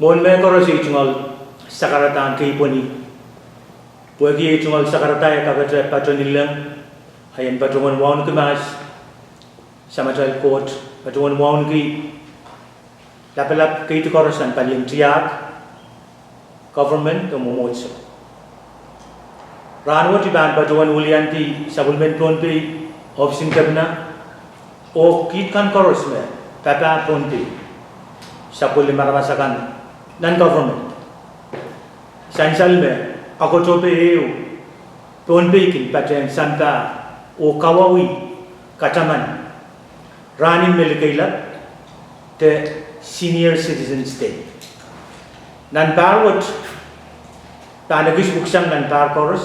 Mon me koros ichungal sakaratan keiponi. Puagi ichungal sakarata kakatra patronilang ayan patrongan waun kemas sama child court patrongan waun ki lapelap keitu korosan paling triak government to momotso. Ranwa tiban patrongan ulianti sabulmen POHNPEI option kabna o kitkan koros me tata POHNPEI sapul maramasakan non government sansal me ako tope eu POHNPEI kin pateng santa o kawawi kataman ranin melikaila te senior citizen state nan parwat tanagis buksang nan par koros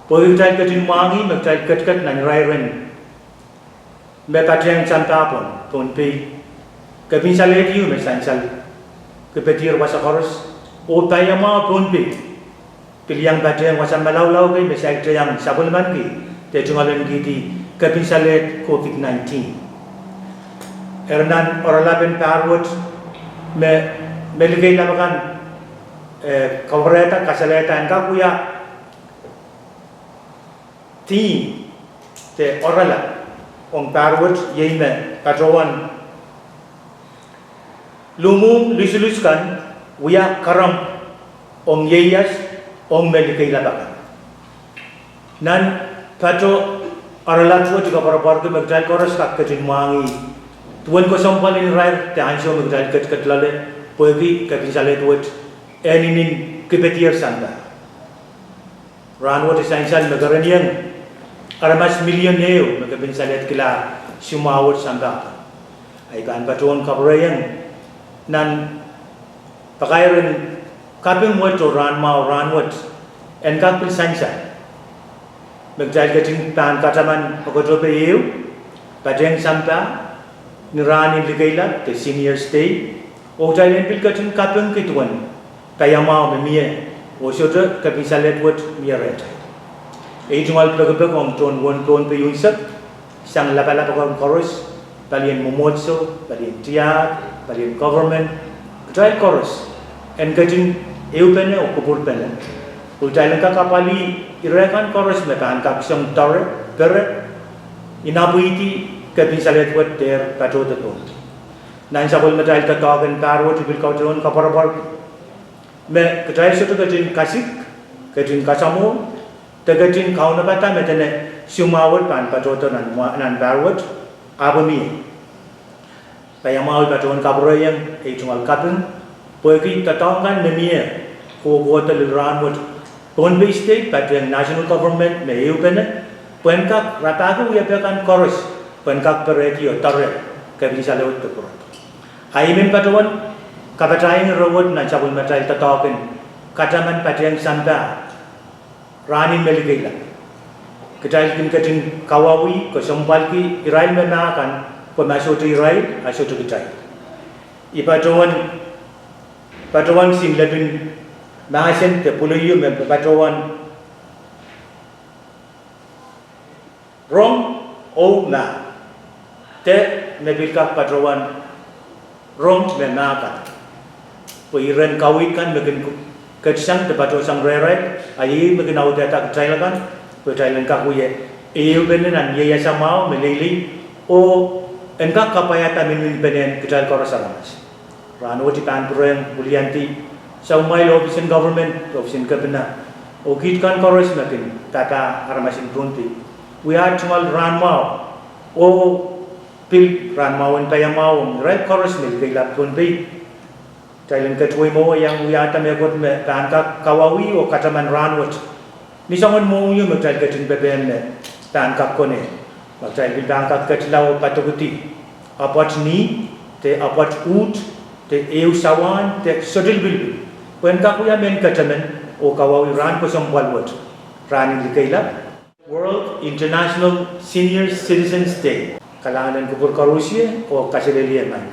poitai katin mangi magtai katkat nan rairen me pateng santa pon POHNPEI kapin salet yu me sansal kepetir wasa koros o tayama POHNPEI piliang pateng wasan malau-lau ke mesai yang sabulman ki te jungalan giti kapin salet COVID-19 ernan oralaben parwat me meligay lamakan kawareta kasaleta engka kuya team te orala ong parwat yeime katrawan lumum lusuluskan uya karam ong yeyas ong meligay labakan nan pato aralatwo juga para ke magdal koros kak ketin mangi tuan ko sampalin rai te ansyo magdal ket lale poegi kapin sale tuat eninin kepetier sanda ranwo te sansal magaranian aramas million neo magapin sale kila sumawat sanda ay kan paton kabrayan nan pakairen kapin mo to ranwat en kapil sansal magdal keting pan kataman pagotope eu padeng sampa nirani ligaila te senior state o jailen pil keting kapeng kituan tayama memie o shoto kapisalet wot miaret e jungal pagabag ong ton won POHNPEI yunsak sang lapala pagong koros palien momotso palien tiak palien government kutay koros en keting eu pene o kupur pene ultailen ka kapali irekan koros me pan kapsong tore bere inabuiti kapisalet wot der patota pon nan sabol metal ta togen parwo tibil kautron kaparabor me katay soto katin kasik katin kasamo tagatin kauna bata metene sumawat pan patota nan parwot abami payamaul paton kabroyang e tungal kapun poeki tatongan memie ko gotal ranwot POHNPEI state pateng national government me eu pene penkak rataku ya pekan koros penkak pereki o tare kabisa lewat to pro aimen patawan kapataing robot na cabul matai tatoken kataman pateng santa ranin meligaila ketai kin keting kawawi ko sompalki irail mena kan pemasuk irail asuk ketai patawan sing lebin Mahasen te puluyu me patawan rong o na te mebilka patawan rong me na kan poiren kawit kan megen kedsang te patro sang rere ai megen au te tak trailakan po trailan ka kuye eu benen an ye samao melili o engka kapayata min benen kedal korasalamas rano ti pan proyeng bulianti sa umay office government office kabina o kitkan koros natin tata aramasin POHNPEI we are chumal ranmao o pil ranmao en tayamao red koros mil kila POHNPEI tailen katwe mo yang we are tamegot me tanka kawawi o kataman ranwat nisongon mo yu magtal katin beben me tanka kone magtal bil tanka katlaw patuguti apat ni te apat ut te eu sawan te sodil bil Penkak kuya men katamen o kawawi ran ko sampalwat ran indikaila World International Senior Citizens Day kalangan kupur karusia o kasilelian man